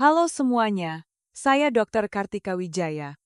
Halo semuanya, saya Dr. Kartika Wijaya.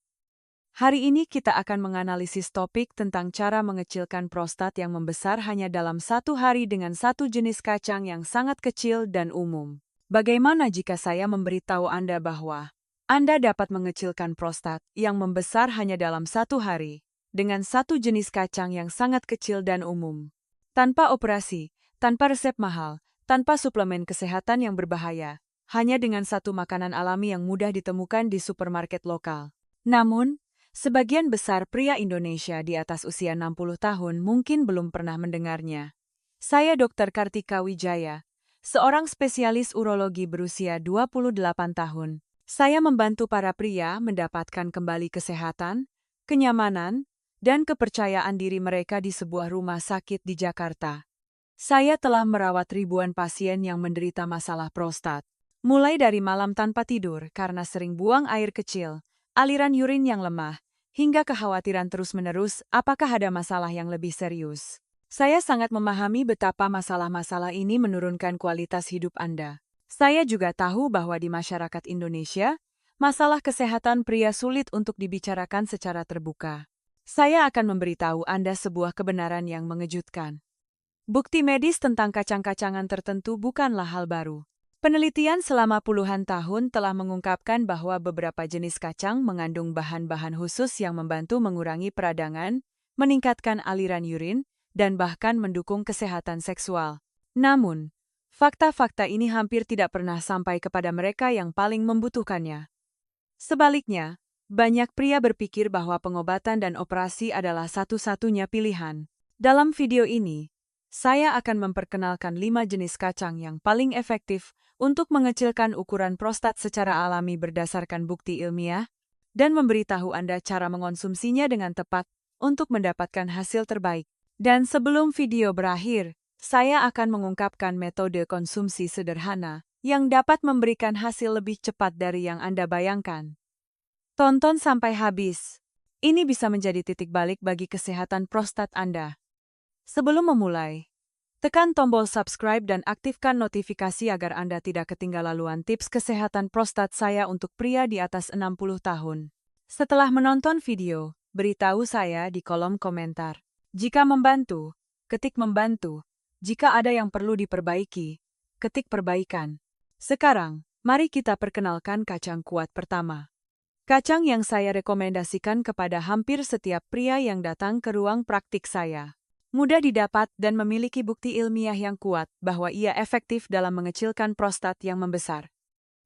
Hari ini kita akan menganalisis topik tentang cara mengecilkan prostat yang membesar hanya dalam satu hari dengan satu jenis kacang yang sangat kecil dan umum. Bagaimana jika saya memberitahu Anda bahwa Anda dapat mengecilkan prostat yang membesar hanya dalam satu hari dengan satu jenis kacang yang sangat kecil dan umum? Tanpa operasi, tanpa resep mahal, tanpa suplemen kesehatan yang berbahaya, hanya dengan satu makanan alami yang mudah ditemukan di supermarket lokal. Namun, sebagian besar pria Indonesia di atas usia 60 tahun mungkin belum pernah mendengarnya. Saya Dr. Kartika Wijaya, seorang spesialis urologi berusia 28 tahun. Saya membantu para pria mendapatkan kembali kesehatan, kenyamanan, dan kepercayaan diri mereka di sebuah rumah sakit di Jakarta. Saya telah merawat ribuan pasien yang menderita masalah prostat. Mulai dari malam tanpa tidur karena sering buang air kecil, aliran urin yang lemah, hingga kekhawatiran terus-menerus apakah ada masalah yang lebih serius. Saya sangat memahami betapa masalah-masalah ini menurunkan kualitas hidup Anda. Saya juga tahu bahwa di masyarakat Indonesia, masalah kesehatan pria sulit untuk dibicarakan secara terbuka. Saya akan memberitahu Anda sebuah kebenaran yang mengejutkan. Bukti medis tentang kacang-kacangan tertentu bukanlah hal baru. Penelitian selama puluhan tahun telah mengungkapkan bahwa beberapa jenis kacang mengandung bahan-bahan khusus yang membantu mengurangi peradangan, meningkatkan aliran urin, dan bahkan mendukung kesehatan seksual. Namun, fakta-fakta ini hampir tidak pernah sampai kepada mereka yang paling membutuhkannya. Sebaliknya, banyak pria berpikir bahwa pengobatan dan operasi adalah satu-satunya pilihan. Dalam video ini, saya akan memperkenalkan 5 jenis kacang yang paling efektif untuk mengecilkan ukuran prostat secara alami berdasarkan bukti ilmiah, dan memberitahu Anda cara mengonsumsinya dengan tepat untuk mendapatkan hasil terbaik. Dan sebelum video berakhir, saya akan mengungkapkan metode konsumsi sederhana yang dapat memberikan hasil lebih cepat dari yang Anda bayangkan. Tonton sampai habis. Ini bisa menjadi titik balik bagi kesehatan prostat Anda. Sebelum memulai, tekan tombol subscribe dan aktifkan notifikasi agar Anda tidak ketinggalan tips kesehatan prostat saya untuk pria di atas 60 tahun. Setelah menonton video, beritahu saya di kolom komentar. Jika membantu, ketik membantu. Jika ada yang perlu diperbaiki, ketik perbaikan. Sekarang, mari kita perkenalkan kacang kuat pertama. Kacang yang saya rekomendasikan kepada hampir setiap pria yang datang ke ruang praktik saya. Mudah didapat dan memiliki bukti ilmiah yang kuat bahwa ia efektif dalam mengecilkan prostat yang membesar.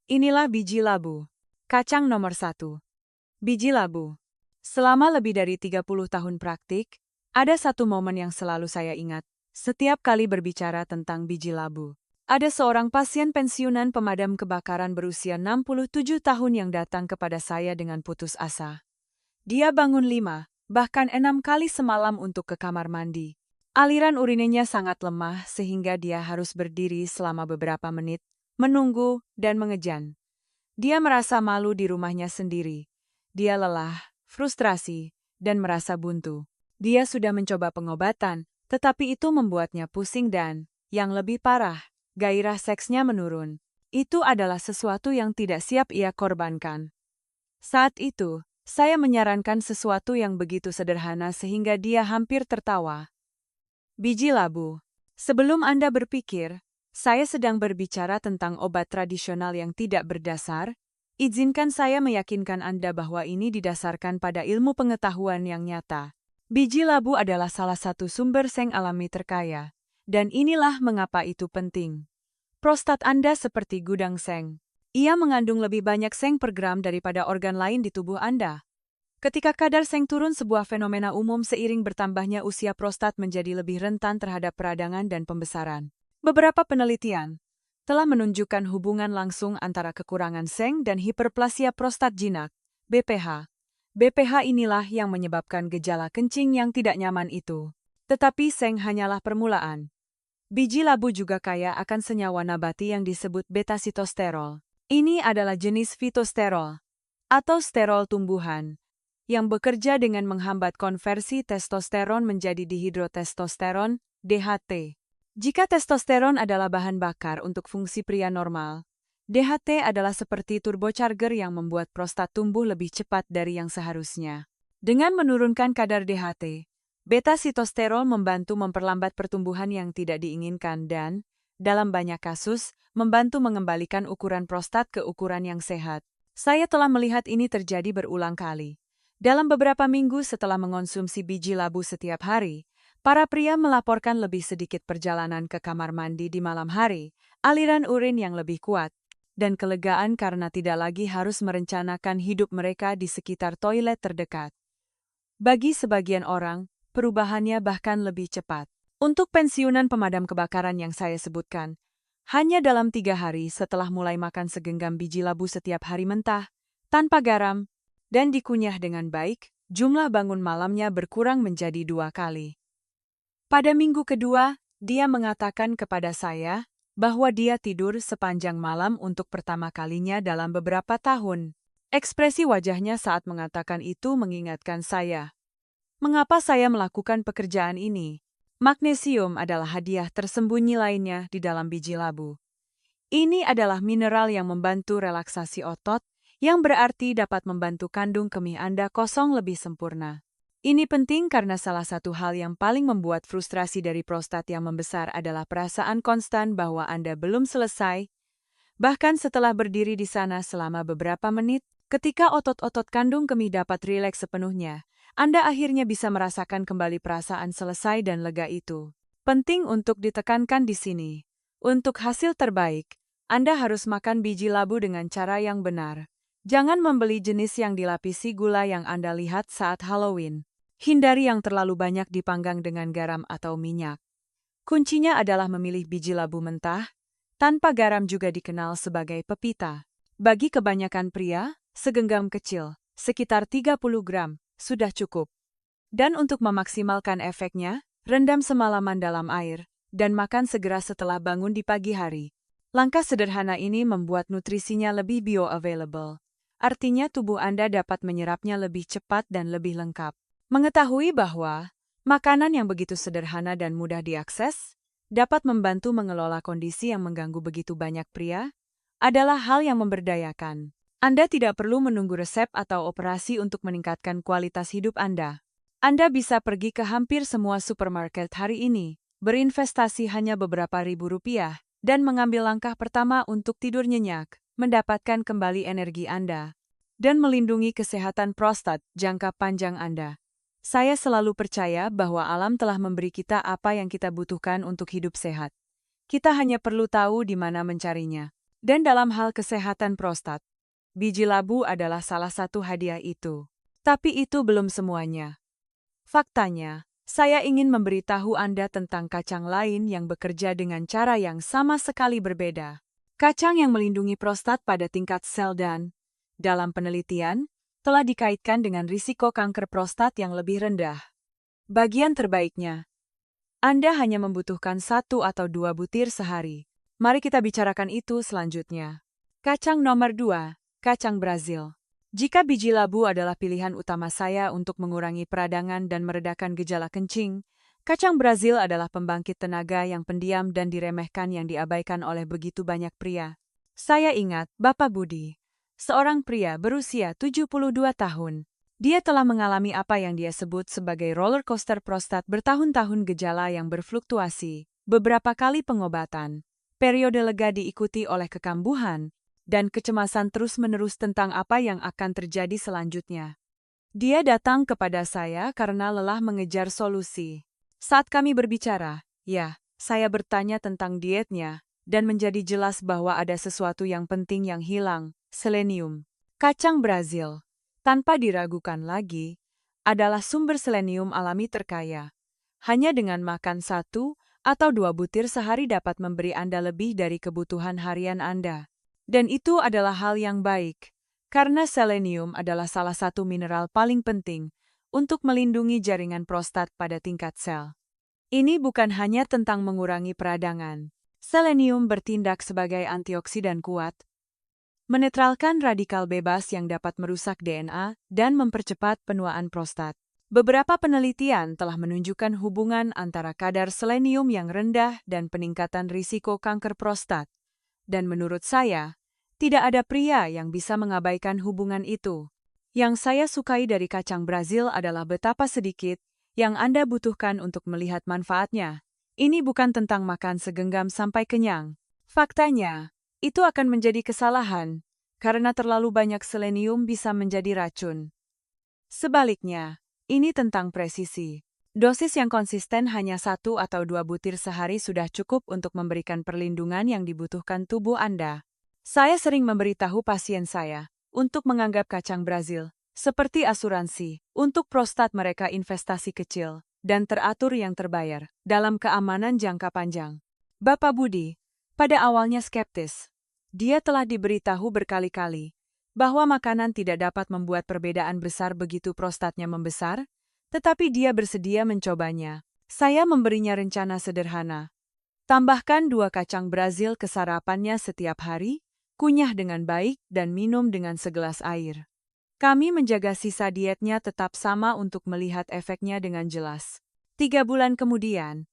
Inilah biji labu. Kacang nomor 1. Biji labu. Selama lebih dari 30 tahun praktik, ada satu momen yang selalu saya ingat. Setiap kali berbicara tentang biji labu. Ada seorang pasien pensiunan pemadam kebakaran berusia 67 tahun yang datang kepada saya dengan putus asa. Dia bangun 5, bahkan 6 kali semalam untuk ke kamar mandi. Aliran urinnya sangat lemah sehingga dia harus berdiri selama beberapa menit, menunggu, dan mengejan. Dia merasa malu di rumahnya sendiri. Dia lelah, frustrasi, dan merasa buntu. Dia sudah mencoba pengobatan, tetapi itu membuatnya pusing dan, yang lebih parah, gairah seksnya menurun. Itu adalah sesuatu yang tidak siap ia korbankan. Saat itu, saya menyarankan sesuatu yang begitu sederhana sehingga dia hampir tertawa. Biji labu. Sebelum Anda berpikir, saya sedang berbicara tentang obat tradisional yang tidak berdasar, izinkan saya meyakinkan Anda bahwa ini didasarkan pada ilmu pengetahuan yang nyata. Biji labu adalah salah satu sumber seng alami terkaya, dan inilah mengapa itu penting. Prostat Anda seperti gudang seng. Ia mengandung lebih banyak seng per gram daripada organ lain di tubuh Anda. Ketika kadar seng turun, sebuah fenomena umum seiring bertambahnya usia prostat menjadi lebih rentan terhadap peradangan dan pembesaran. Beberapa penelitian telah menunjukkan hubungan langsung antara kekurangan seng dan hiperplasia prostat jinak, BPH. BPH inilah yang menyebabkan gejala kencing yang tidak nyaman itu. Tetapi seng hanyalah permulaan. Biji labu juga kaya akan senyawa nabati yang disebut beta-sitosterol. Ini adalah jenis fitosterol, atau sterol tumbuhan, yang bekerja dengan menghambat konversi testosteron menjadi dihidrotestosteron, DHT. Jika testosteron adalah bahan bakar untuk fungsi pria normal, DHT adalah seperti turbocharger yang membuat prostat tumbuh lebih cepat dari yang seharusnya. Dengan menurunkan kadar DHT, beta-sitosterol membantu memperlambat pertumbuhan yang tidak diinginkan dan, dalam banyak kasus, membantu mengembalikan ukuran prostat ke ukuran yang sehat. Saya telah melihat ini terjadi berulang kali. Dalam beberapa minggu setelah mengonsumsi biji labu setiap hari, para pria melaporkan lebih sedikit perjalanan ke kamar mandi di malam hari, aliran urin yang lebih kuat, dan kelegaan karena tidak lagi harus merencanakan hidup mereka di sekitar toilet terdekat. Bagi sebagian orang, perubahannya bahkan lebih cepat. Untuk pensiunan pemadam kebakaran yang saya sebutkan, hanya dalam 3 hari setelah mulai makan segenggam biji labu setiap hari mentah, tanpa garam, dan dikunyah dengan baik, jumlah bangun malamnya berkurang menjadi 2 kali. Pada minggu kedua, dia mengatakan kepada saya bahwa dia tidur sepanjang malam untuk pertama kalinya dalam beberapa tahun. Ekspresi wajahnya saat mengatakan itu mengingatkan saya. Mengapa saya melakukan pekerjaan ini? Magnesium adalah hadiah tersembunyi lainnya di dalam biji labu. Ini adalah mineral yang membantu relaksasi otot, yang berarti dapat membantu kandung kemih Anda kosong lebih sempurna. Ini penting karena salah satu hal yang paling membuat frustrasi dari prostat yang membesar adalah perasaan konstan bahwa Anda belum selesai. Bahkan setelah berdiri di sana selama beberapa menit, ketika otot-otot kandung kemih dapat rileks sepenuhnya, Anda akhirnya bisa merasakan kembali perasaan selesai dan lega itu. Penting untuk ditekankan di sini. Untuk hasil terbaik, Anda harus makan biji labu dengan cara yang benar. Jangan membeli jenis yang dilapisi gula yang Anda lihat saat Halloween. Hindari yang terlalu banyak dipanggang dengan garam atau minyak. Kuncinya adalah memilih biji labu mentah, tanpa garam juga dikenal sebagai pepita. Bagi kebanyakan pria, segenggam kecil, sekitar 30 gram, sudah cukup. Dan untuk memaksimalkan efeknya, rendam semalaman dalam air, dan makan segera setelah bangun di pagi hari. Langkah sederhana ini membuat nutrisinya lebih bioavailable. Artinya tubuh Anda dapat menyerapnya lebih cepat dan lebih lengkap. Mengetahui bahwa makanan yang begitu sederhana dan mudah diakses dapat membantu mengelola kondisi yang mengganggu begitu banyak pria adalah hal yang memberdayakan. Anda tidak perlu menunggu resep atau operasi untuk meningkatkan kualitas hidup Anda. Anda bisa pergi ke hampir semua supermarket hari ini, berinvestasi hanya beberapa ribu rupiah, dan mengambil langkah pertama untuk tidur nyenyak, mendapatkan kembali energi Anda, dan melindungi kesehatan prostat jangka panjang Anda. Saya selalu percaya bahwa alam telah memberi kita apa yang kita butuhkan untuk hidup sehat. Kita hanya perlu tahu di mana mencarinya. Dan dalam hal kesehatan prostat, biji labu adalah salah satu hadiah itu. Tapi itu belum semuanya. Faktanya, saya ingin memberitahu Anda tentang kacang lain yang bekerja dengan cara yang sama sekali berbeda. Kacang yang melindungi prostat pada tingkat sel dan, dalam penelitian, telah dikaitkan dengan risiko kanker prostat yang lebih rendah. Bagian terbaiknya, Anda hanya membutuhkan 1 atau 2 butir sehari. Mari kita bicarakan itu selanjutnya. Kacang nomor 2, kacang Brazil. Jika biji labu adalah pilihan utama saya untuk mengurangi peradangan dan meredakan gejala kencing, kacang Brazil adalah pembangkit tenaga yang pendiam dan diremehkan yang diabaikan oleh begitu banyak pria. Saya ingat Bapak Budi, seorang pria berusia 72 tahun. Dia telah mengalami apa yang dia sebut sebagai roller coaster prostat bertahun-tahun gejala yang berfluktuasi, beberapa kali pengobatan. Periode lega diikuti oleh kekambuhan, dan kecemasan terus-menerus tentang apa yang akan terjadi selanjutnya. Dia datang kepada saya karena lelah mengejar solusi. Saat kami berbicara, saya bertanya tentang dietnya, dan menjadi jelas bahwa ada sesuatu yang penting yang hilang. Selenium. Kacang Brazil, tanpa diragukan lagi, adalah sumber selenium alami terkaya. Hanya dengan makan 1 atau 2 butir sehari dapat memberi Anda lebih dari kebutuhan harian Anda. Dan itu adalah hal yang baik, karena selenium adalah salah satu mineral paling penting untuk melindungi jaringan prostat pada tingkat sel. Ini bukan hanya tentang mengurangi peradangan. Selenium bertindak sebagai antioksidan kuat, menetralkan radikal bebas yang dapat merusak DNA dan mempercepat penuaan prostat. Beberapa penelitian telah menunjukkan hubungan antara kadar selenium yang rendah dan peningkatan risiko kanker prostat. Dan menurut saya, Tidak ada pria yang bisa mengabaikan hubungan itu. Yang saya sukai dari kacang Brazil adalah betapa sedikit yang Anda butuhkan untuk melihat manfaatnya. Ini bukan tentang makan segenggam sampai kenyang. Faktanya, itu akan menjadi kesalahan, karena terlalu banyak selenium bisa menjadi racun. Sebaliknya, ini tentang presisi. Dosis yang konsisten hanya 1 atau 2 butir sehari sudah cukup untuk memberikan perlindungan yang dibutuhkan tubuh Anda. Saya sering memberitahu pasien saya untuk menganggap kacang Brazil seperti asuransi untuk prostat mereka, investasi kecil dan teratur yang terbayar dalam keamanan jangka panjang. Bapak Budi, pada awalnya skeptis. Dia telah diberitahu berkali-kali bahwa makanan tidak dapat membuat perbedaan besar begitu prostatnya membesar, tetapi dia bersedia mencobanya. Saya memberinya rencana sederhana. Tambahkan 2 kacang Brazil ke sarapannya setiap hari, kunyah dengan baik dan minum dengan segelas air. Kami menjaga sisa dietnya tetap sama untuk melihat efeknya dengan jelas. 3 bulan kemudian,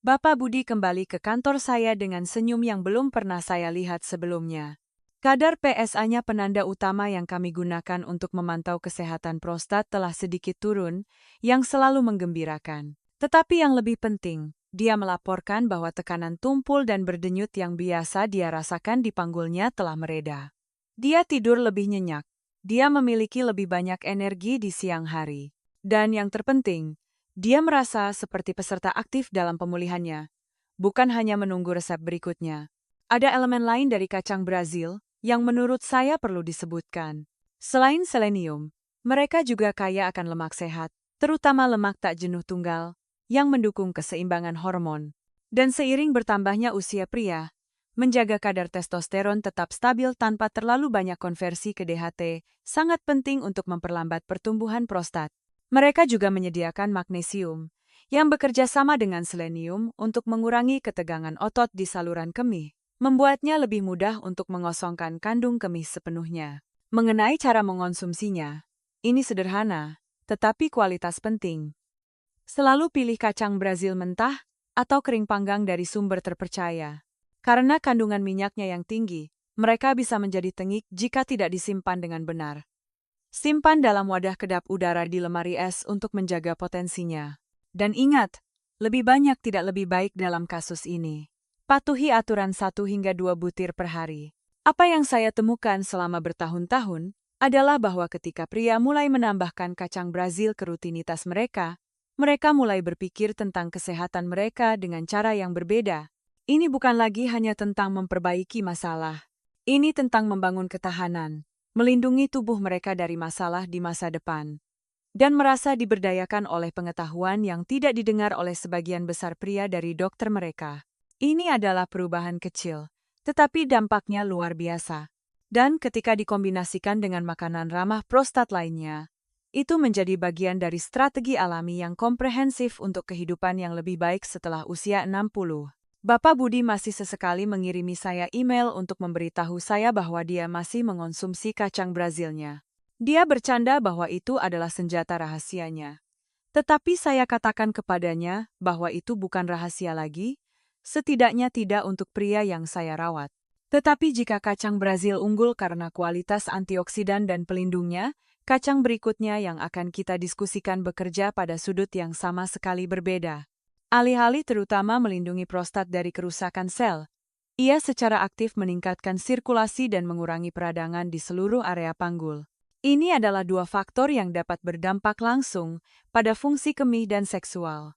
Bapak Budi kembali ke kantor saya dengan senyum yang belum pernah saya lihat sebelumnya. Kadar PSA-nya, penanda utama yang kami gunakan untuk memantau kesehatan prostat, telah sedikit turun, yang selalu menggembirakan. Tetapi yang lebih penting, dia melaporkan bahwa tekanan tumpul dan berdenyut yang biasa dia rasakan di panggulnya telah mereda. Dia tidur lebih nyenyak. Dia memiliki lebih banyak energi di siang hari. Dan yang terpenting, dia merasa seperti peserta aktif dalam pemulihannya. Bukan hanya menunggu resep berikutnya. Ada elemen lain dari kacang Brazil yang menurut saya perlu disebutkan. Selain selenium, mereka juga kaya akan lemak sehat, terutama lemak tak jenuh tunggal, yang mendukung keseimbangan hormon. Dan seiring bertambahnya usia pria, menjaga kadar testosteron tetap stabil tanpa terlalu banyak konversi ke DHT sangat penting untuk memperlambat pertumbuhan prostat. Mereka juga menyediakan magnesium, yang bekerja sama dengan selenium untuk mengurangi ketegangan otot di saluran kemih, membuatnya lebih mudah untuk mengosongkan kandung kemih sepenuhnya. Mengenai cara mengonsumsinya, ini sederhana, tetapi kualitas penting. Selalu pilih kacang Brazil mentah atau kering panggang dari sumber terpercaya. Karena kandungan minyaknya yang tinggi, mereka bisa menjadi tengik jika tidak disimpan dengan benar. Simpan dalam wadah kedap udara di lemari es untuk menjaga potensinya. Dan ingat, lebih banyak tidak lebih baik dalam kasus ini. Patuhi aturan 1 hingga 2 butir per hari. Apa yang saya temukan selama bertahun-tahun adalah bahwa ketika pria mulai menambahkan kacang Brazil ke rutinitas mereka mulai berpikir tentang kesehatan mereka dengan cara yang berbeda. Ini bukan lagi hanya tentang memperbaiki masalah. Ini tentang membangun ketahanan, melindungi tubuh mereka dari masalah di masa depan, dan merasa diberdayakan oleh pengetahuan yang tidak didengar oleh sebagian besar pria dari dokter mereka. Ini adalah perubahan kecil, tetapi dampaknya luar biasa. Dan ketika dikombinasikan dengan makanan ramah prostat lainnya, itu menjadi bagian dari strategi alami yang komprehensif untuk kehidupan yang lebih baik setelah usia 60. Bapak Budi masih sesekali mengirimi saya email untuk memberitahu saya bahwa dia masih mengonsumsi kacang Brazilnya. Dia bercanda bahwa itu adalah senjata rahasianya. Tetapi saya katakan kepadanya bahwa itu bukan rahasia lagi, setidaknya tidak untuk pria yang saya rawat. Tetapi jika kacang Brazil unggul karena kualitas antioksidan dan pelindungnya, kacang berikutnya yang akan kita diskusikan bekerja pada sudut yang sama sekali berbeda. Alih-alih terutama melindungi prostat dari kerusakan sel, ia secara aktif meningkatkan sirkulasi dan mengurangi peradangan di seluruh area panggul. Ini adalah 2 faktor yang dapat berdampak langsung pada fungsi kemih dan seksual.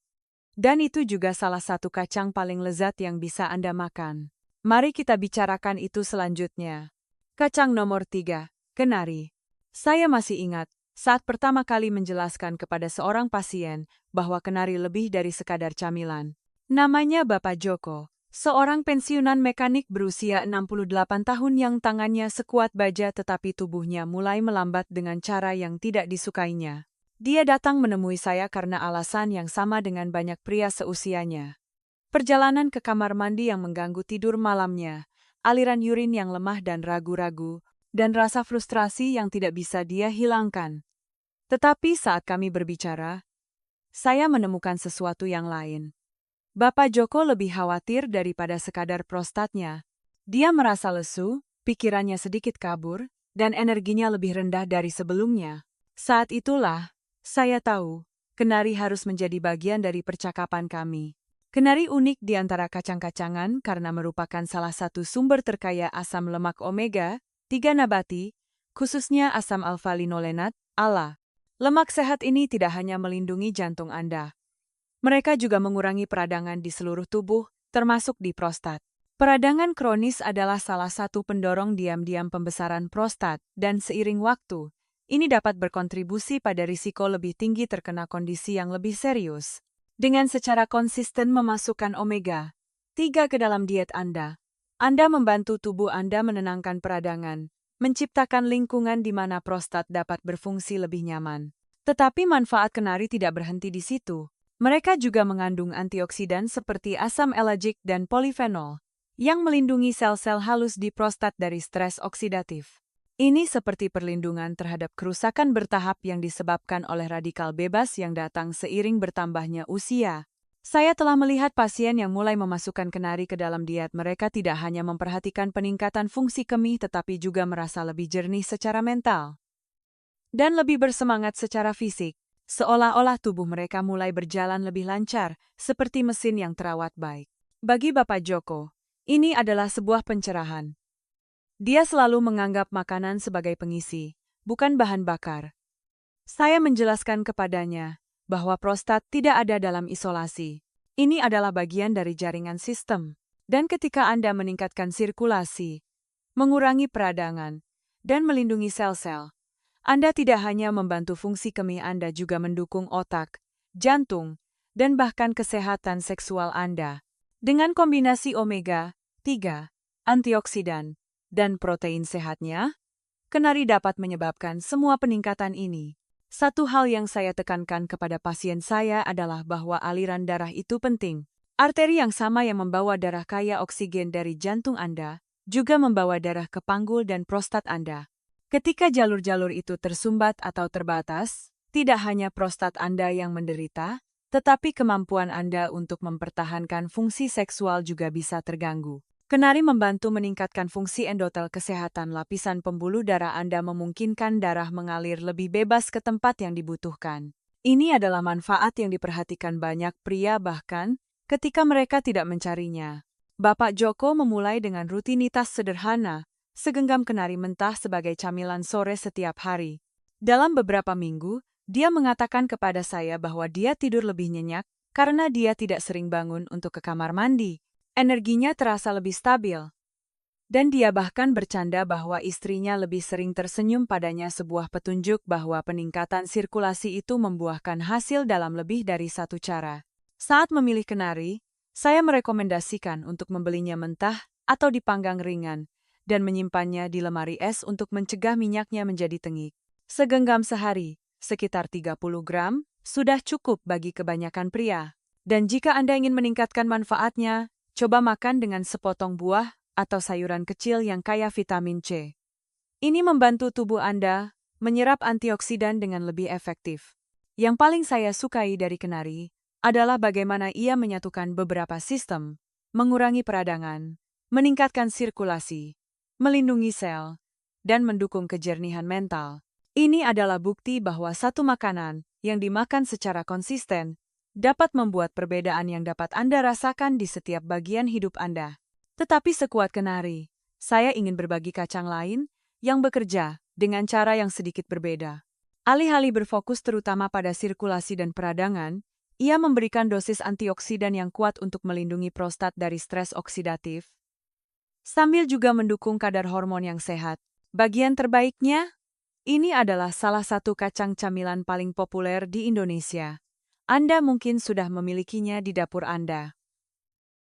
Dan itu juga salah satu kacang paling lezat yang bisa Anda makan. Mari kita bicarakan itu selanjutnya. Kacang nomor 3, kenari. Saya masih ingat, saat pertama kali menjelaskan kepada seorang pasien bahwa kenari lebih dari sekadar camilan. Namanya Bapak Joko, seorang pensiunan mekanik berusia 68 tahun yang tangannya sekuat baja tetapi tubuhnya mulai melambat dengan cara yang tidak disukainya. Dia datang menemui saya karena alasan yang sama dengan banyak pria seusianya. Perjalanan ke kamar mandi yang mengganggu tidur malamnya, aliran urin yang lemah dan ragu-ragu, dan rasa frustrasi yang tidak bisa dia hilangkan. Tetapi saat kami berbicara, saya menemukan sesuatu yang lain. Bapak Joko lebih khawatir daripada sekadar prostatnya. Dia merasa lesu, pikirannya sedikit kabur, dan energinya lebih rendah dari sebelumnya. Saat itulah, saya tahu, kenari harus menjadi bagian dari percakapan kami. Kenari unik di antara kacang-kacangan karena merupakan salah satu sumber terkaya asam lemak omega-3 nabati, khususnya asam alfa-linolenat, ALA. Lemak sehat ini tidak hanya melindungi jantung Anda. Mereka juga mengurangi peradangan di seluruh tubuh, termasuk di prostat. Peradangan kronis adalah salah satu pendorong diam-diam pembesaran prostat, dan seiring waktu, ini dapat berkontribusi pada risiko lebih tinggi terkena kondisi yang lebih serius. Dengan secara konsisten memasukkan omega-3 ke dalam diet Anda membantu tubuh Anda menenangkan peradangan, menciptakan lingkungan di mana prostat dapat berfungsi lebih nyaman. Tetapi manfaat kenari tidak berhenti di situ. Mereka juga mengandung antioksidan seperti asam ellagic dan polifenol, yang melindungi sel-sel halus di prostat dari stres oksidatif. Ini seperti perlindungan terhadap kerusakan bertahap yang disebabkan oleh radikal bebas yang datang seiring bertambahnya usia. Saya telah melihat pasien yang mulai memasukkan kenari ke dalam diet mereka tidak hanya memperhatikan peningkatan fungsi kemih tetapi juga merasa lebih jernih secara mental dan lebih bersemangat secara fisik, seolah-olah tubuh mereka mulai berjalan lebih lancar, seperti mesin yang terawat baik. Bagi Bapak Joko, ini adalah sebuah pencerahan. Dia selalu menganggap makanan sebagai pengisi, bukan bahan bakar. Saya menjelaskan kepadanya bahwa prostat tidak ada dalam isolasi. Ini adalah bagian dari jaringan sistem. Dan ketika Anda meningkatkan sirkulasi, mengurangi peradangan, dan melindungi sel-sel, Anda tidak hanya membantu fungsi kemih Anda juga mendukung otak, jantung, dan bahkan kesehatan seksual Anda. Dengan kombinasi omega-3, antioksidan, dan protein sehatnya, kenari dapat menyebabkan semua peningkatan ini. Satu hal yang saya tekankan kepada pasien saya adalah bahwa aliran darah itu penting. Arteri yang sama yang membawa darah kaya oksigen dari jantung Anda, juga membawa darah ke panggul dan prostat Anda. Ketika jalur-jalur itu tersumbat atau terbatas, tidak hanya prostat Anda yang menderita, tetapi kemampuan Anda untuk mempertahankan fungsi seksual juga bisa terganggu. Kenari membantu meningkatkan fungsi endotel kesehatan lapisan pembuluh darah Anda memungkinkan darah mengalir lebih bebas ke tempat yang dibutuhkan. Ini adalah manfaat yang diperhatikan banyak pria bahkan ketika mereka tidak mencarinya. Bapak Joko memulai dengan rutinitas sederhana, segenggam kenari mentah sebagai camilan sore setiap hari. Dalam beberapa minggu, dia mengatakan kepada saya bahwa dia tidur lebih nyenyak karena dia tidak sering bangun untuk ke kamar mandi. Energinya terasa lebih stabil. Dan dia bahkan bercanda bahwa istrinya lebih sering tersenyum padanya sebuah petunjuk bahwa peningkatan sirkulasi itu membuahkan hasil dalam lebih dari satu cara. Saat memilih kenari, saya merekomendasikan untuk membelinya mentah atau dipanggang ringan dan menyimpannya di lemari es untuk mencegah minyaknya menjadi tengik. Segenggam sehari, sekitar 30 gram, sudah cukup bagi kebanyakan pria. Dan jika Anda ingin meningkatkan manfaatnya, coba makan dengan sepotong buah atau sayuran kecil yang kaya vitamin C. Ini membantu tubuh Anda menyerap antioksidan dengan lebih efektif. Yang paling saya sukai dari kenari adalah bagaimana ia menyatukan beberapa sistem, mengurangi peradangan, meningkatkan sirkulasi, melindungi sel, dan mendukung kejernihan mental. Ini adalah bukti bahwa satu makanan yang dimakan secara konsisten dapat membuat perbedaan yang dapat Anda rasakan di setiap bagian hidup Anda. Tetapi sekuat kenari, saya ingin berbagi kacang lain yang bekerja dengan cara yang sedikit berbeda. Alih-alih berfokus terutama pada sirkulasi dan peradangan, ia memberikan dosis antioksidan yang kuat untuk melindungi prostat dari stres oksidatif, sambil juga mendukung kadar hormon yang sehat. Bagian terbaiknya, ini adalah salah satu kacang camilan paling populer di Indonesia. Anda mungkin sudah memilikinya di dapur Anda.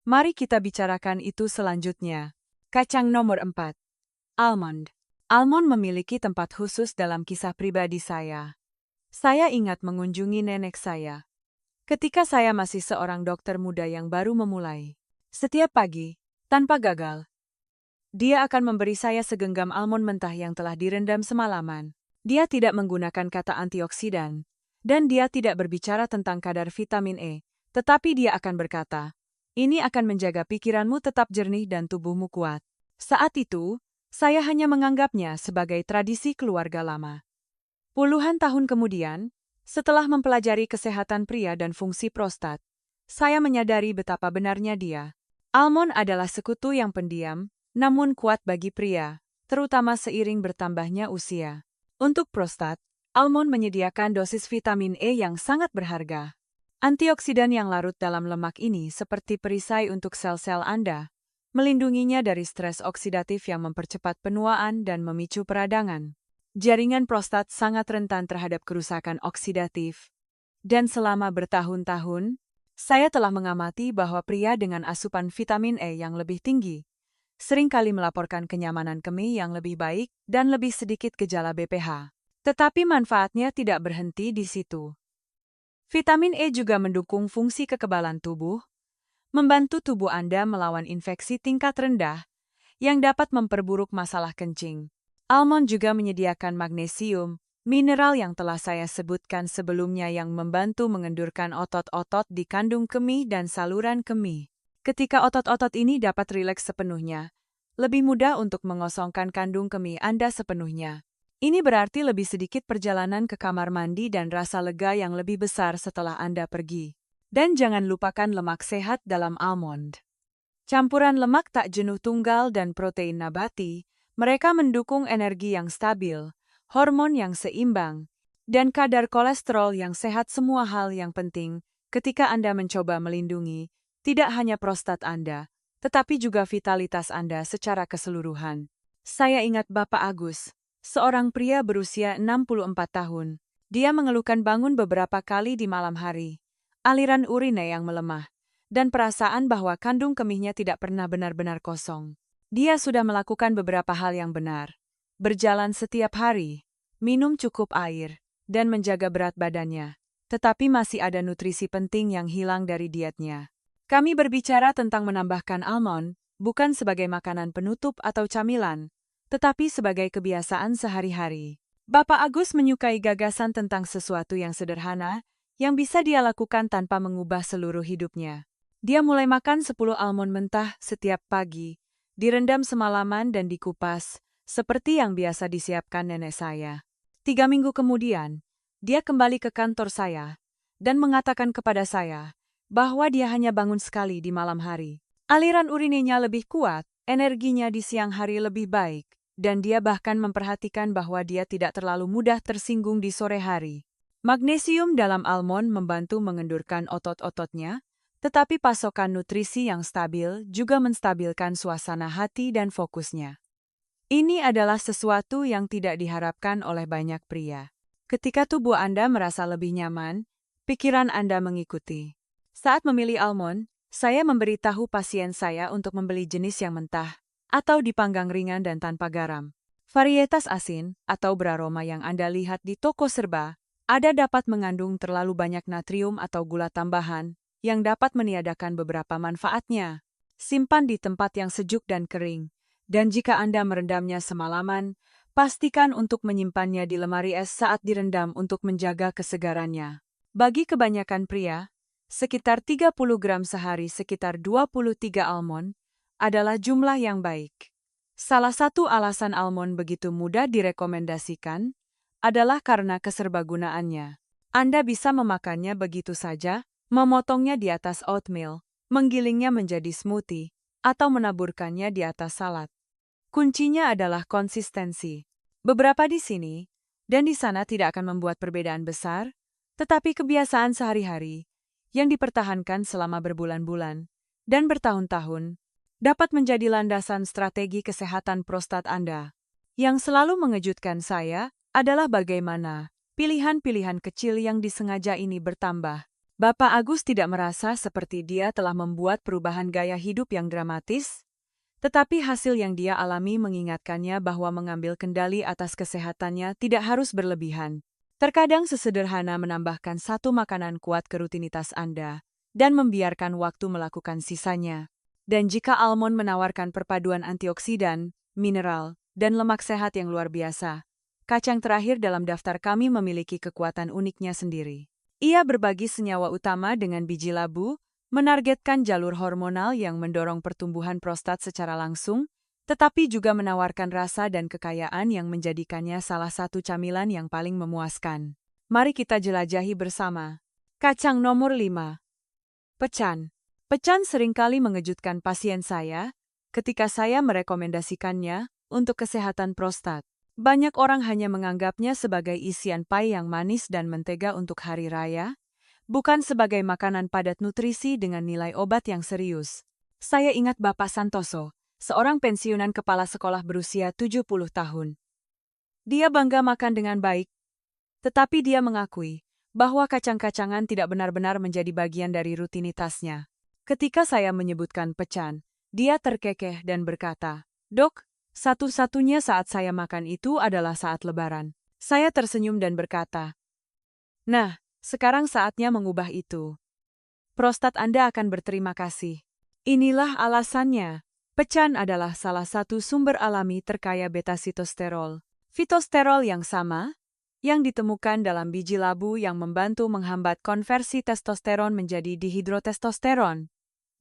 Mari kita bicarakan itu selanjutnya. Kacang nomor 4. Almond. Almond memiliki tempat khusus dalam kisah pribadi saya. Saya ingat mengunjungi nenek saya ketika saya masih seorang dokter muda yang baru memulai. Setiap pagi, tanpa gagal, dia akan memberi saya segenggam almond mentah yang telah direndam semalaman. Dia tidak menggunakan kata antioksidan, dan dia tidak berbicara tentang kadar vitamin E, tetapi dia akan berkata, ini akan menjaga pikiranmu tetap jernih dan tubuhmu kuat. Saat itu, Saya hanya menganggapnya sebagai tradisi keluarga lama. Puluhan tahun kemudian, setelah mempelajari kesehatan pria dan fungsi prostat, saya menyadari betapa benarnya dia. Almond adalah sekutu yang pendiam, namun kuat bagi pria, terutama seiring bertambahnya usia. Untuk prostat, almond menyediakan dosis vitamin E yang sangat berharga. Antioksidan yang larut dalam lemak ini seperti perisai untuk sel-sel Anda, melindunginya dari stres oksidatif yang mempercepat penuaan dan memicu peradangan. Jaringan prostat sangat rentan terhadap kerusakan oksidatif. Dan selama bertahun-tahun, saya telah mengamati bahwa pria dengan asupan vitamin E yang lebih tinggi seringkali melaporkan kenyamanan kemih yang lebih baik dan lebih sedikit gejala BPH. Tetapi manfaatnya tidak berhenti di situ. Vitamin E juga mendukung fungsi kekebalan tubuh, membantu tubuh Anda melawan infeksi tingkat rendah yang dapat memperburuk masalah kencing. Almond juga menyediakan magnesium, mineral yang telah saya sebutkan sebelumnya yang membantu mengendurkan otot-otot di kandung kemih dan saluran kemih. Ketika otot-otot ini dapat rileks sepenuhnya, lebih mudah untuk mengosongkan kandung kemih Anda sepenuhnya. Ini berarti lebih sedikit perjalanan ke kamar mandi dan rasa lega yang lebih besar setelah Anda pergi. Dan jangan lupakan lemak sehat dalam almond. Campuran lemak tak jenuh tunggal dan protein nabati, mereka mendukung energi yang stabil, hormon yang seimbang, dan kadar kolesterol yang sehat, semua hal yang penting ketika Anda mencoba melindungi tidak hanya prostat Anda, tetapi juga vitalitas Anda secara keseluruhan. Saya ingat Bapak Agus, seorang pria berusia 64 tahun. Dia mengeluhkan bangun beberapa kali di malam hari, aliran urine yang melemah, dan perasaan bahwa kandung kemihnya tidak pernah benar-benar kosong. Dia sudah melakukan beberapa hal yang benar. Berjalan setiap hari, minum cukup air, dan menjaga berat badannya. Tetapi masih ada nutrisi penting yang hilang dari dietnya. Kami berbicara tentang menambahkan almond, bukan sebagai makanan penutup atau camilan, tetapi sebagai kebiasaan sehari-hari. Bapak Agus menyukai gagasan tentang sesuatu yang sederhana, yang bisa dia lakukan tanpa mengubah seluruh hidupnya. Dia mulai makan 10 almond mentah setiap pagi, direndam semalaman dan dikupas, seperti yang biasa disiapkan nenek saya. 3 minggu kemudian, dia kembali ke kantor saya, dan mengatakan kepada saya, bahwa dia hanya bangun sekali di malam hari. Aliran urinenya lebih kuat, energinya di siang hari lebih baik, dan dia bahkan memperhatikan bahwa dia tidak terlalu mudah tersinggung di sore hari. Magnesium dalam almond membantu mengendurkan otot-ototnya, tetapi pasokan nutrisi yang stabil juga menstabilkan suasana hati dan fokusnya. Ini adalah sesuatu yang tidak diharapkan oleh banyak pria. Ketika tubuh Anda merasa lebih nyaman, pikiran Anda mengikuti. Saat memilih almond, saya memberitahu pasien saya untuk membeli jenis yang mentah, atau dipanggang ringan dan tanpa garam. Varietas asin atau beraroma yang Anda lihat di toko serba ada dapat mengandung terlalu banyak natrium atau gula tambahan yang dapat meniadakan beberapa manfaatnya. Simpan di tempat yang sejuk dan kering, dan jika Anda merendamnya semalaman, pastikan untuk menyimpannya di lemari es saat direndam untuk menjaga kesegarannya. Bagi kebanyakan pria, sekitar 30 gram sehari, sekitar 23 almond, adalah jumlah yang baik. Salah satu alasan almond begitu mudah direkomendasikan adalah karena keserbagunaannya. Anda bisa memakannya begitu saja, memotongnya di atas oatmeal, menggilingnya menjadi smoothie, atau menaburkannya di atas salad. Kuncinya adalah konsistensi. Beberapa di sini dan di sana tidak akan membuat perbedaan besar, tetapi kebiasaan sehari-hari yang dipertahankan selama berbulan-bulan dan bertahun-tahun dapat menjadi landasan strategi kesehatan prostat Anda. Yang selalu mengejutkan saya adalah bagaimana pilihan-pilihan kecil yang disengaja ini bertambah. Bapak Agus tidak merasa seperti dia telah membuat perubahan gaya hidup yang dramatis, tetapi hasil yang dia alami mengingatkannya bahwa mengambil kendali atas kesehatannya tidak harus berlebihan. Terkadang sesederhana menambahkan satu makanan kuat ke rutinitas Anda dan membiarkan waktu melakukan sisanya. Dan jika almond menawarkan perpaduan antioksidan, mineral, dan lemak sehat yang luar biasa, kacang terakhir dalam daftar kami memiliki kekuatan uniknya sendiri. Ia berbagi senyawa utama dengan biji labu, menargetkan jalur hormonal yang mendorong pertumbuhan prostat secara langsung, tetapi juga menawarkan rasa dan kekayaan yang menjadikannya salah satu camilan yang paling memuaskan. Mari kita jelajahi bersama. Kacang nomor 5. Pecan. Pecan seringkali mengejutkan pasien saya ketika saya merekomendasikannya untuk kesehatan prostat. Banyak orang hanya menganggapnya sebagai isian pai yang manis dan mentega untuk hari raya, bukan sebagai makanan padat nutrisi dengan nilai obat yang serius. Saya ingat Bapak Santoso, seorang pensiunan kepala sekolah berusia 70 tahun. Dia bangga makan dengan baik, tetapi dia mengakui bahwa kacang-kacangan tidak benar-benar menjadi bagian dari rutinitasnya. Ketika saya menyebutkan pecan, dia terkekeh dan berkata, "Dok, satu-satunya saat saya makan itu adalah saat Lebaran." Saya tersenyum dan berkata, "Nah, sekarang saatnya mengubah itu. Prostat Anda akan berterima kasih." Inilah alasannya. Pecan adalah salah satu sumber alami terkaya beta-sitosterol. Fitosterol yang sama, yang ditemukan dalam biji labu yang membantu menghambat konversi testosteron menjadi dihidrotestosteron,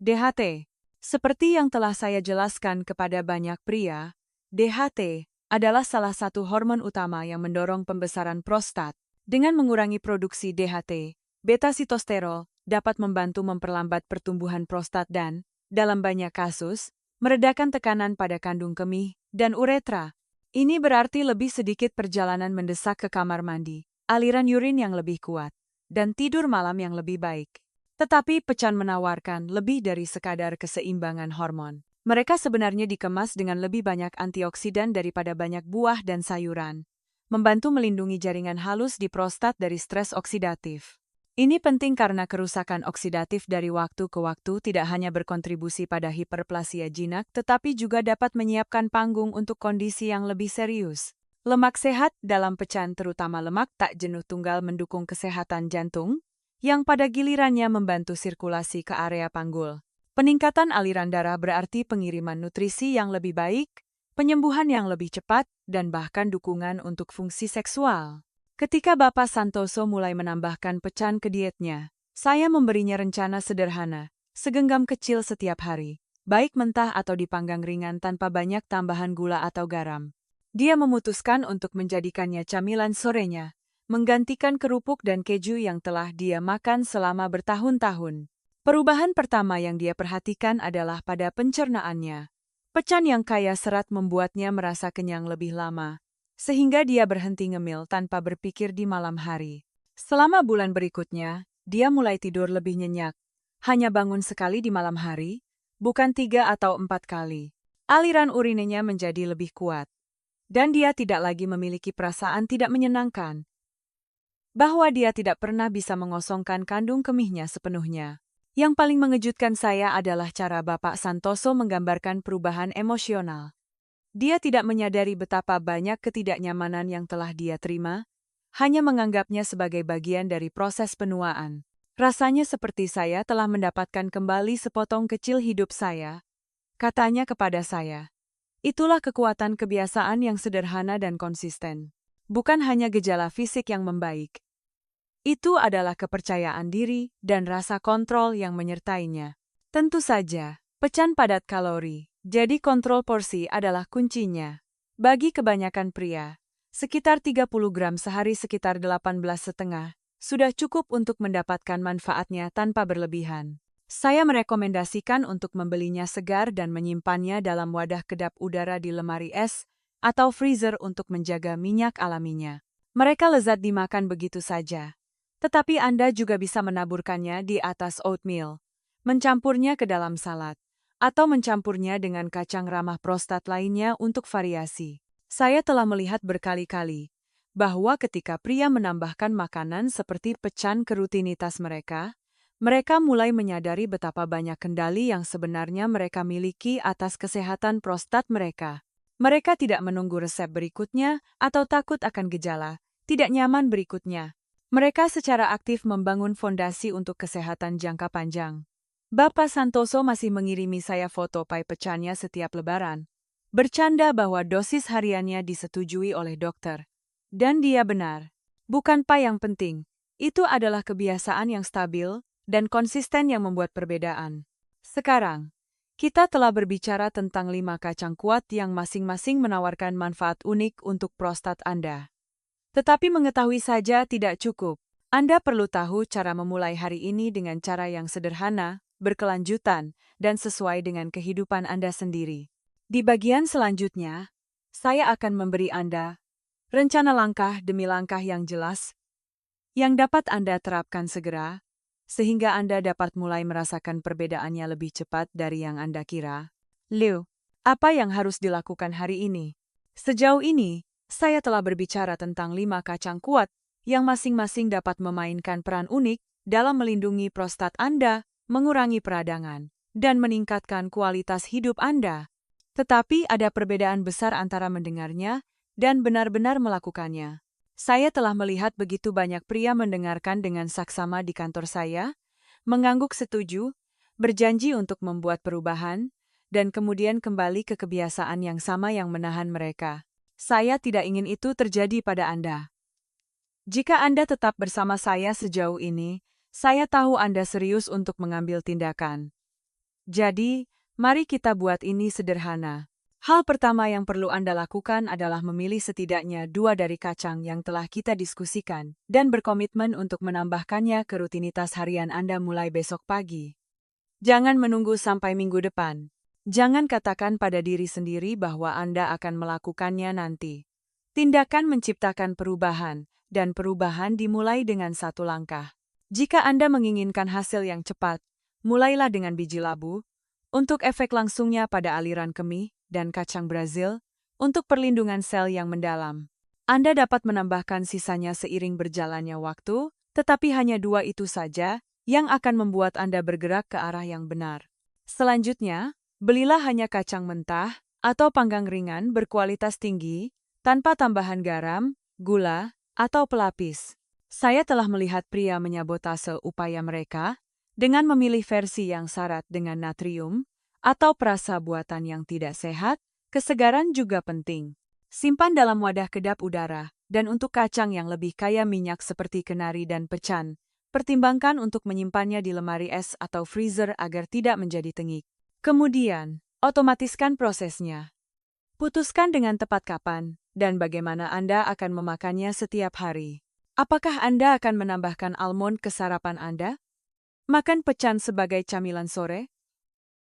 DHT. Seperti yang telah saya jelaskan kepada banyak pria, DHT adalah salah satu hormon utama yang mendorong pembesaran prostat. Dengan mengurangi produksi DHT, beta-sitosterol dapat membantu memperlambat pertumbuhan prostat dan, dalam banyak kasus, meredakan tekanan pada kandung kemih dan uretra. Ini berarti lebih sedikit perjalanan mendesak ke kamar mandi, aliran urin yang lebih kuat, dan tidur malam yang lebih baik. Tetapi pecan menawarkan lebih dari sekadar keseimbangan hormon. Mereka sebenarnya dikemas dengan lebih banyak antioksidan daripada banyak buah dan sayuran, membantu melindungi jaringan halus di prostat dari stres oksidatif. Ini penting karena kerusakan oksidatif dari waktu ke waktu tidak hanya berkontribusi pada hiperplasia jinak tetapi juga dapat menyiapkan panggung untuk kondisi yang lebih serius. Lemak sehat dalam pecan terutama lemak tak jenuh tunggal mendukung kesehatan jantung, yang pada gilirannya membantu sirkulasi ke area panggul. Peningkatan aliran darah berarti pengiriman nutrisi yang lebih baik, penyembuhan yang lebih cepat, dan bahkan dukungan untuk fungsi seksual. Ketika Bapak Santoso mulai menambahkan pecan ke dietnya, saya memberinya rencana sederhana, segenggam kecil setiap hari, baik mentah atau dipanggang ringan tanpa banyak tambahan gula atau garam. Dia memutuskan untuk menjadikannya camilan sorenya, menggantikan kerupuk dan keju yang telah dia makan selama bertahun-tahun. Perubahan pertama yang dia perhatikan adalah pada pencernaannya. Pecan yang kaya serat membuatnya merasa kenyang lebih lama, sehingga dia berhenti ngemil tanpa berpikir di malam hari. Selama bulan berikutnya, dia mulai tidur lebih nyenyak, hanya bangun sekali di malam hari, bukan 3 atau 4 kali. Aliran urinnya menjadi lebih kuat, dan dia tidak lagi memiliki perasaan tidak menyenangkan, bahwa dia tidak pernah bisa mengosongkan kandung kemihnya sepenuhnya. Yang paling mengejutkan saya adalah cara Bapak Santoso menggambarkan perubahan emosional. Dia tidak menyadari betapa banyak ketidaknyamanan yang telah dia terima, hanya menganggapnya sebagai bagian dari proses penuaan. Rasanya seperti saya telah mendapatkan kembali sepotong kecil hidup saya, katanya kepada saya. Itulah kekuatan kebiasaan yang sederhana dan konsisten. Bukan hanya gejala fisik yang membaik. Itu adalah kepercayaan diri dan rasa kontrol yang menyertainya. Tentu saja, pecan padat kalori. Jadi kontrol porsi adalah kuncinya. Bagi kebanyakan pria, sekitar 30 gram sehari sekitar 18,5 sudah cukup untuk mendapatkan manfaatnya tanpa berlebihan. Saya merekomendasikan untuk membelinya segar dan menyimpannya dalam wadah kedap udara di lemari es atau freezer untuk menjaga minyak alaminya. Mereka lezat dimakan begitu saja. Tetapi Anda juga bisa menaburkannya di atas oatmeal, mencampurnya ke dalam salad, atau mencampurnya dengan kacang ramah prostat lainnya untuk variasi. Saya telah melihat berkali-kali bahwa ketika pria menambahkan makanan seperti pecan ke rutinitas mereka mulai menyadari betapa banyak kendali yang sebenarnya mereka miliki atas kesehatan prostat mereka. Mereka tidak menunggu resep berikutnya atau takut akan gejala tidak nyaman berikutnya. Mereka secara aktif membangun fondasi untuk kesehatan jangka panjang. Bapak Santoso masih mengirimi saya foto pai pecannya setiap Lebaran, bercanda bahwa dosis hariannya disetujui oleh dokter. Dan dia benar. Bukan pai yang penting, itu adalah kebiasaan yang stabil dan konsisten yang membuat perbedaan. Sekarang, Kita telah berbicara tentang 5 kacang kuat yang masing-masing menawarkan manfaat unik untuk prostat Anda. Tetapi mengetahui saja tidak cukup. Anda perlu tahu cara memulai hari ini dengan cara yang sederhana, berkelanjutan, dan sesuai dengan kehidupan Anda sendiri. Di bagian selanjutnya, saya akan memberi Anda rencana langkah demi langkah yang jelas yang dapat Anda terapkan segera, sehingga Anda dapat mulai merasakan perbedaannya lebih cepat dari yang Anda kira. Liu, apa yang harus dilakukan hari ini? Sejauh ini, saya telah berbicara tentang 5 kacang kuat yang masing-masing dapat memainkan peran unik dalam melindungi prostat Anda, mengurangi peradangan, dan meningkatkan kualitas hidup Anda. Tetapi ada perbedaan besar antara mendengarnya dan benar-benar melakukannya. Saya telah melihat begitu banyak pria mendengarkan dengan saksama di kantor saya, mengangguk setuju, berjanji untuk membuat perubahan, dan kemudian kembali ke kebiasaan yang sama yang menahan mereka. Saya tidak ingin itu terjadi pada Anda. Jika Anda tetap bersama saya sejauh ini, saya tahu Anda serius untuk mengambil tindakan. Jadi, mari kita buat ini sederhana. Hal pertama yang perlu Anda lakukan adalah memilih setidaknya 2 dari kacang yang telah kita diskusikan dan berkomitmen untuk menambahkannya ke rutinitas harian Anda mulai besok pagi. Jangan menunggu sampai minggu depan. Jangan katakan pada diri sendiri bahwa Anda akan melakukannya nanti. Tindakan menciptakan perubahan, dan perubahan dimulai dengan satu langkah. Jika Anda menginginkan hasil yang cepat, mulailah dengan biji labu, untuk efek langsungnya pada aliran kemih, dan kacang Brazil, untuk perlindungan sel yang mendalam. Anda dapat menambahkan sisanya seiring berjalannya waktu, tetapi hanya 2 itu saja yang akan membuat Anda bergerak ke arah yang benar. Selanjutnya, belilah hanya kacang mentah atau panggang ringan berkualitas tinggi, tanpa tambahan garam, gula, atau pelapis. Saya telah melihat pria menyabotase upaya mereka dengan memilih versi yang syarat dengan natrium, atau perasa buatan yang tidak sehat. Kesegaran juga penting. Simpan dalam wadah kedap udara, dan untuk kacang yang lebih kaya minyak seperti kenari dan pecan, pertimbangkan untuk menyimpannya di lemari es atau freezer agar tidak menjadi tengik. Kemudian, otomatiskan prosesnya. Putuskan dengan tepat kapan dan bagaimana Anda akan memakannya setiap hari. Apakah Anda akan menambahkan almond ke sarapan Anda? Makan pecan sebagai camilan sore?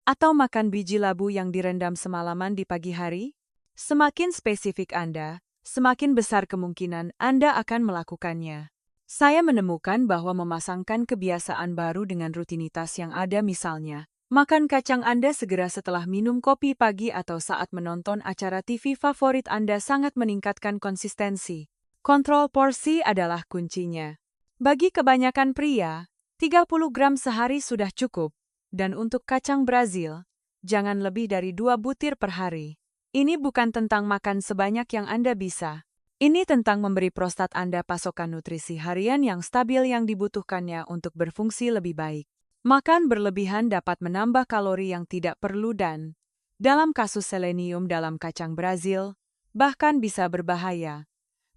Atau makan biji labu yang direndam semalaman di pagi hari? Semakin spesifik Anda, semakin besar kemungkinan Anda akan melakukannya. Saya menemukan bahwa memasangkan kebiasaan baru dengan rutinitas yang ada, misalnya, makan kacang Anda segera setelah minum kopi pagi atau saat menonton acara TV favorit Anda, sangat meningkatkan konsistensi. Kontrol porsi adalah kuncinya. Bagi kebanyakan pria, 30 gram sehari sudah cukup. Dan untuk kacang Brazil, jangan lebih dari 2 butir per hari. Ini bukan tentang makan sebanyak yang Anda bisa. Ini tentang memberi prostat Anda pasokan nutrisi harian yang stabil yang dibutuhkannya untuk berfungsi lebih baik. Makan berlebihan dapat menambah kalori yang tidak perlu dan, dalam kasus selenium dalam kacang Brazil, bahkan bisa berbahaya.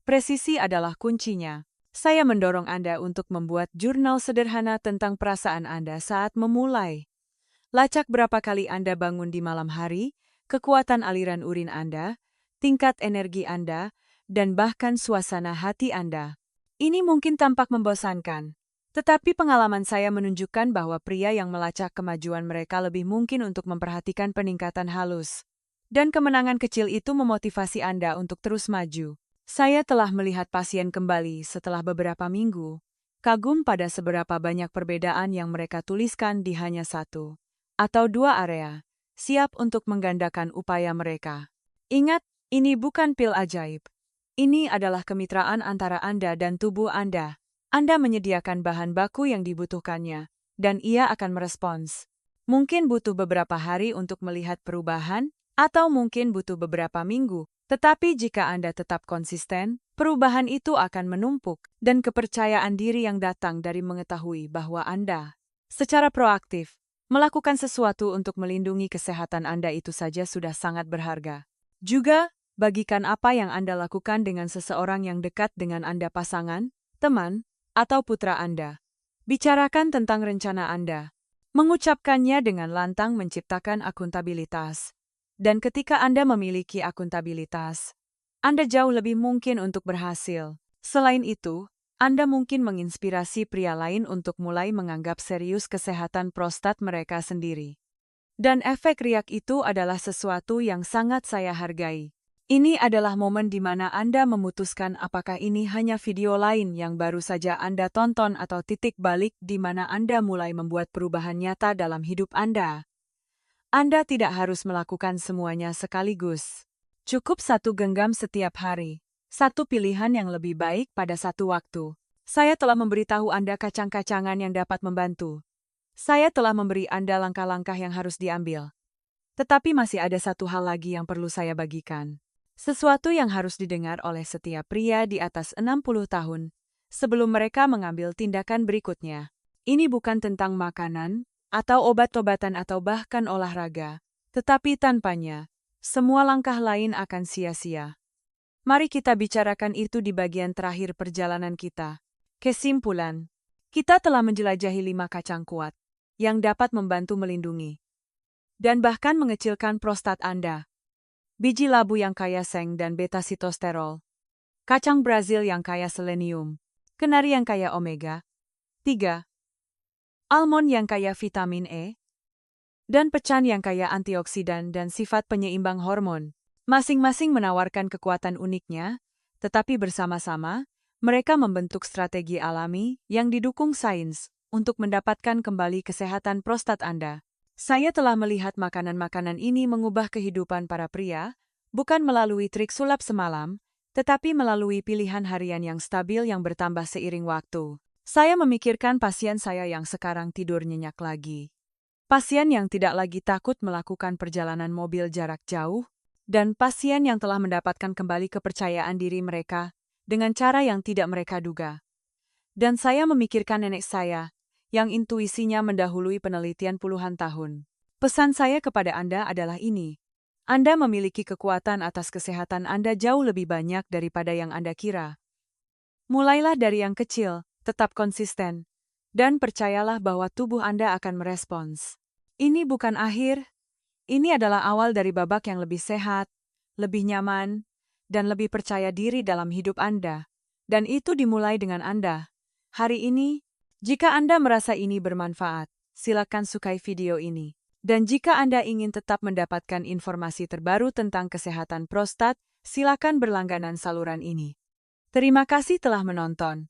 Presisi adalah kuncinya. Saya mendorong Anda untuk membuat jurnal sederhana tentang perasaan Anda saat memulai. Lacak berapa kali Anda bangun di malam hari, kekuatan aliran urin Anda, tingkat energi Anda, dan bahkan suasana hati Anda. Ini mungkin tampak membosankan, tetapi pengalaman saya menunjukkan bahwa pria yang melacak kemajuan mereka lebih mungkin untuk memperhatikan peningkatan halus. Dan kemenangan kecil itu memotivasi Anda untuk terus maju. Saya telah melihat pasien kembali setelah beberapa minggu, kagum pada seberapa banyak perbedaan yang mereka tuliskan di hanya 1 atau 2 area, siap untuk menggandakan upaya mereka. Ingat, ini bukan pil ajaib. Ini adalah kemitraan antara Anda dan tubuh Anda. Anda menyediakan bahan baku yang dibutuhkannya, dan ia akan merespons. Mungkin butuh beberapa hari untuk melihat perubahan, atau mungkin butuh beberapa minggu. Tetapi jika Anda tetap konsisten, perubahan itu akan menumpuk, dan kepercayaan diri yang datang dari mengetahui bahwa Anda, secara proaktif, melakukan sesuatu untuk melindungi kesehatan Anda itu saja sudah sangat berharga. Juga, bagikan apa yang Anda lakukan dengan seseorang yang dekat dengan Anda, pasangan, teman, atau putra Anda. Bicarakan tentang rencana Anda. Mengucapkannya dengan lantang menciptakan akuntabilitas. Dan ketika Anda memiliki akuntabilitas, Anda jauh lebih mungkin untuk berhasil. Selain itu, Anda mungkin menginspirasi pria lain untuk mulai menganggap serius kesehatan prostat mereka sendiri. Dan efek riak itu adalah sesuatu yang sangat saya hargai. Ini adalah momen di mana Anda memutuskan apakah ini hanya video lain yang baru saja Anda tonton atau titik balik di mana Anda mulai membuat perubahan nyata dalam hidup Anda. Anda tidak harus melakukan semuanya sekaligus. Cukup satu genggam setiap hari. Satu pilihan yang lebih baik pada satu waktu. Saya telah memberitahu Anda kacang-kacangan yang dapat membantu. Saya telah memberi Anda langkah-langkah yang harus diambil. Tetapi masih ada satu hal lagi yang perlu saya bagikan. Sesuatu yang harus didengar oleh setiap pria di atas 60 tahun sebelum mereka mengambil tindakan berikutnya. Ini bukan tentang makanan, atau obat-obatan atau bahkan olahraga, tetapi tanpanya, semua langkah lain akan sia-sia. Mari kita bicarakan itu di bagian terakhir perjalanan kita. Kesimpulan, kita telah menjelajahi 5 kacang kuat yang dapat membantu melindungi dan bahkan mengecilkan prostat Anda. Biji labu yang kaya seng dan beta-sitosterol, kacang Brazil yang kaya selenium, kenari yang kaya omega 3, almond yang kaya vitamin E, dan pecan yang kaya antioksidan dan sifat penyeimbang hormon. Masing-masing menawarkan kekuatan uniknya, tetapi bersama-sama, mereka membentuk strategi alami yang didukung sains untuk mendapatkan kembali kesehatan prostat Anda. Saya telah melihat makanan-makanan ini mengubah kehidupan para pria, bukan melalui trik sulap semalam, tetapi melalui pilihan harian yang stabil yang bertambah seiring waktu. Saya memikirkan pasien saya yang sekarang tidur nyenyak lagi. Pasien yang tidak lagi takut melakukan perjalanan mobil jarak jauh, dan pasien yang telah mendapatkan kembali kepercayaan diri mereka dengan cara yang tidak mereka duga. Dan saya memikirkan nenek saya, yang intuisinya mendahului penelitian puluhan tahun. Pesan saya kepada Anda adalah ini. Anda memiliki kekuatan atas kesehatan Anda jauh lebih banyak daripada yang Anda kira. Mulailah dari yang kecil, tetap konsisten, dan percayalah bahwa tubuh Anda akan merespons. Ini bukan akhir, ini adalah awal dari babak yang lebih sehat, lebih nyaman, dan lebih percaya diri dalam hidup Anda. Dan itu dimulai dengan Anda. Hari ini, jika Anda merasa ini bermanfaat, silakan sukai video ini. Dan jika Anda ingin tetap mendapatkan informasi terbaru tentang kesehatan prostat, silakan berlangganan saluran ini. Terima kasih telah menonton.